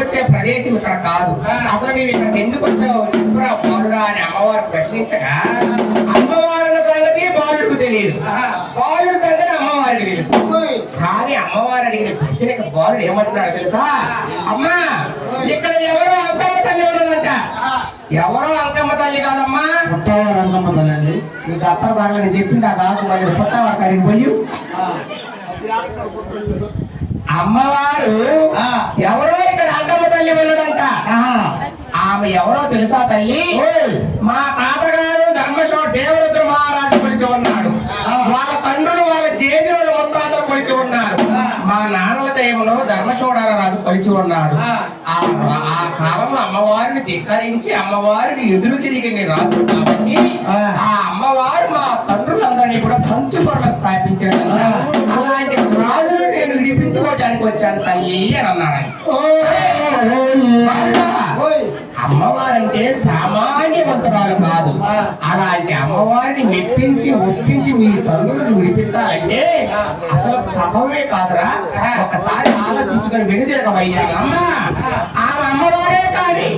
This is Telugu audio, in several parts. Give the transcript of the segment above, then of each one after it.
వచ్చే ప్రదేశం ఇక్కడ కాదు. అసలు నీవు ఇక్కడ ఎందుకు వచ్చావు చెప్పురా బాలుడా అని అమ్మవారు ప్రశ్నించగా, అమ్మవారి సంగతి బాలుడికి తెలియదు, బాలుడి సంగతి అమ్మవారికి తెలుసు. కానీ అమ్మవారు అడిగిన ప్రశ్నకి బాలుడు ఏమంటున్నాడు తెలుసా? అమ్మా, ఇక్కడ ఎవరో అంకమ్మ తల్లి ఉన్నదంట. ఎవరో అంకమ్మ తల్లి కాదమ్మా, పుట్టవారు అంకమ్మ తల్లి అండి. నీకు అత్తర బాగా నేను చెప్పింది ఆ కాదు. మళ్ళీ పుట్టవారు కాడికి పోయి అమ్మవారు ఎవరో ఇక్కడ అంకమ్మ తల్లి ఉన్నదంట. ఆమె ఎవరో తెలుసా తల్లి? మా తాతగారు ధర్మశోడ దేవరుద్ర మహారాజు కొలిచి ఉన్నాడు. వాళ్ళ తండ్రులు వాళ్ళ జేజులు ముత్తాతలు కొలిచి ఉన్నారు. మా నాన్నల దైవంలో ధర్మశోడాల రాజు కొలిచి ఉన్నాడు. ఆ కాలంలో అమ్మవారిని ధిక్కరించి అమ్మవారిని ఎదురు తిరిగిన రాజు కాబట్టి ఆ అమ్మవారు మా తండ్రులందరినీ కూడా కంచుకొరలో స్థాపించిన అలాంటి రాజును నేను విడిపించుకోవడానికి వచ్చాను తల్లి అని అన్నాను. అమ్మవారంటే సామాన్యవంతురాలు కాదు. అలాంటి అమ్మవారిని మెప్పించి ఒప్పించి మీ తండ్రులను విడిపించాలంటే అసలు సంభవమే కాదురా. ఒకసారి ఆలోచించుకొని వెనుదిరగవయ్యా. అమ్మ ఆమె అమ్మవారే కాని,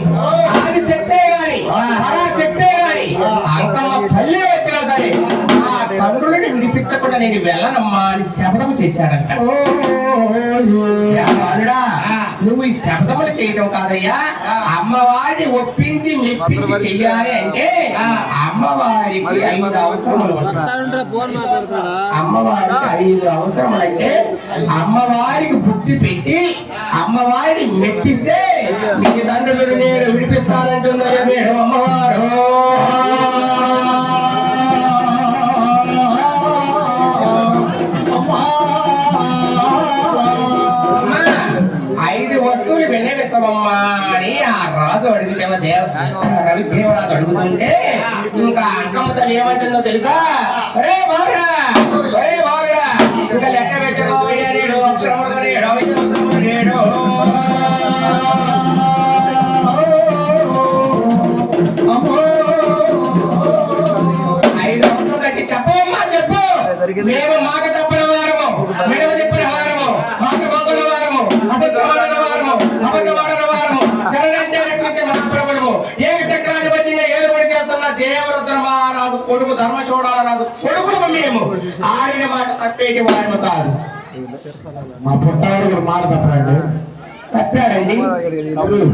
ఆది శక్తే గాని, పరాశక్తే గాని, అంకమ్మ తల్లి వచ్చినా సరే ఆ తండ్రులని విడిపించకుండా నేను వెళ్ళనమ్మా అని శపథం చేశాడంట. నువ్వు ఈ శబ్దములు చేయటం కాదయ్యా, అమ్మవారిని ఒప్పించి మెప్పించి చెయ్యాలి అంటే అమ్మవారికి 5 అవసరములు. అమ్మవారికి 5 అవసరములు అంటే అమ్మవారికి బుద్ధి పెట్టి అమ్మవారిని మెప్పిస్తే మీ తండ్రులను నేను విడిపిస్తానంటున్నాయా నేను అమ్మవారు. 5 వస్తువులు విన్నవించమమ్మా అని ఆ రాజు అడిగితే రవిదేవరాజు అడుగుతుంటే ఇంకా అంకమ్మ తల్లి ఏమంటుందో తెలుసా? ఒరే బాగురా, ఒరే బాగురా, ఇంకా లెక్క పెట్టుకోవయ్యా నేడు అక్షరములుగా నేడు 5 అవసరములు నేడు. చెప్పమ్మా చెప్పు. మేము మాట తప్పని వారము, మెడవ తిప్పిన వారము, మాట బాగుల వారము, అసత్యమాడిన వారము, అబద్ధమాడిన వారము, శరణంటే రక్షించే మహాప్రభుడు, 7 చక్రాధిపతిని ఏలుబడి చేస్తున్న దేవరుద్ర మహారాజు కొడుకు ధర్మశోడాల రాజు కొడుకులు మేము. ఆడిన మాట తప్పేటి వారము కాదు. మా పుట్టవారు మాట తప్పరండి. తప్పాడండి.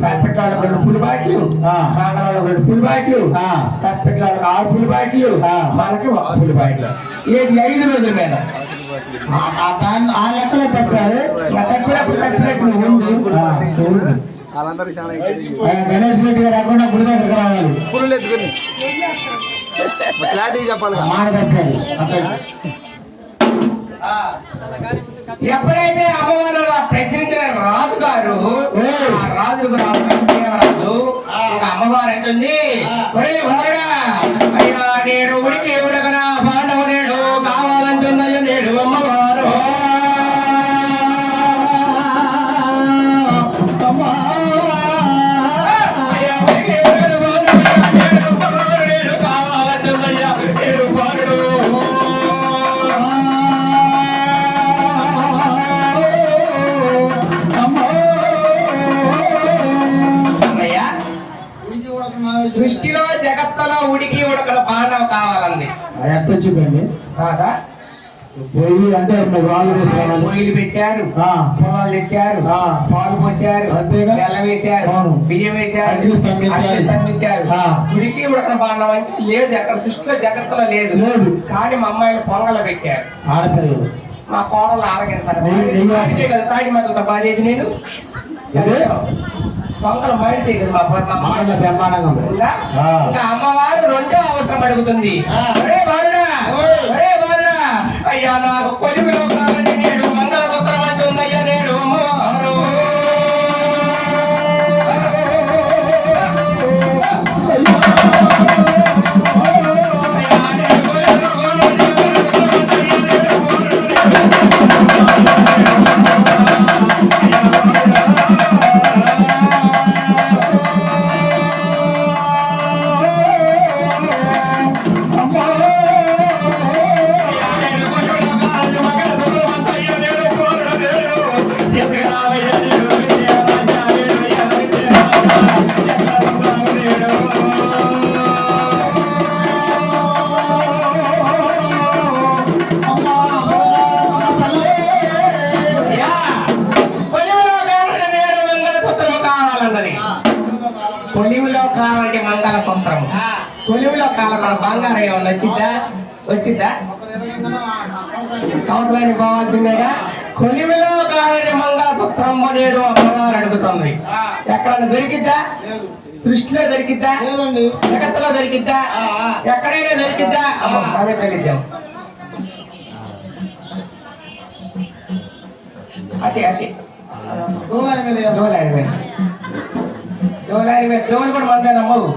తప్పెట్లాడు 2 పులి బాట్లు, మంగళవాడు 2 పులి బాట్లు, తప్పెట్లాడు 6 పులి బాట్లు, మనకి 1 పులి బాట్లు. ఏది 5 రోజుల మీద ఆ లెక్కలో తప్పారు. తప్పినప్పుడు తప్పినట్టు ఉండు. గణేష్ రెడ్డి గారు అక్కడ గుడి దగ్గర రావాలి. చెప్పాలి మాట తప్పారు. ఎప్పుడైతే అమ్మవారు ప్రశ్నించిన రాజు గారు ఆ రాజుకు రాజు అమ్మవారు అంటుంది, అయ్యా నేడు ఉడికి ఉడకనా పాండవు నేడు కావాలంటుందయ్య నేడు అమ్మవారు. నేడు కావాలంటుందయ్యా నేడు పాడు. సృష్టిలో జగత్తులో ఉడికి ఉడకల పాండవ కావాలంది. ఎట్టొచ్చిందండి కాదా? పొయ్యి అంటే వాళ్ళు తీసుకురావాలి. పొయ్యిలు పెట్టారు, పొలాలు తెచ్చారు, పాలు పోసారు, బెల్లం వేశారు, బియ్యం వేశారు, స్తంభించారు. ఉడికి ఉడకల పాండవ అంటే లేదు, అక్కడ సృష్టిలో జగత్తులో లేదు. కానీ మా అమ్మాయిలు పొంగలు పెట్టారు. ఆడతారు మా కోడలు ఆరగించాలి కదా. తాడి మాటలతో బాధేది నేను పొంగలు మాడితే కదా మా బ్రహ్మాండంగా ఇంకా అమ్మవారు 2వ అవసరం అడుగుతుంది. అయ్యా నాకు కొలుపులో కావాలని నేడు మంగళసూత్రం అంటుంది. అయ్యా నేడు అమ్మవారు కొలివిలో కావాలంటే మంగళ సూత్రం, కొలివిలో కావాలన్న బంగారం ఏమన్నా వచ్చిద్దా అవసరానికి పోవాల్సిందేగా. కొలివిలో కావాలంటే మంగళ సూత్రం నేడు అమ్మవారు అడుగుతుంది. ఎక్కడన్నా దొరికిద్దా? సృష్టిలో దొరికిద్దా? జగత్తులో దొరికిద్దా? ఎక్కడైనా దొరికిద్దా? ప్రవేశిద్దాం. అదే జోలారి మీద జోలు కూడా మందే నమ్మవు.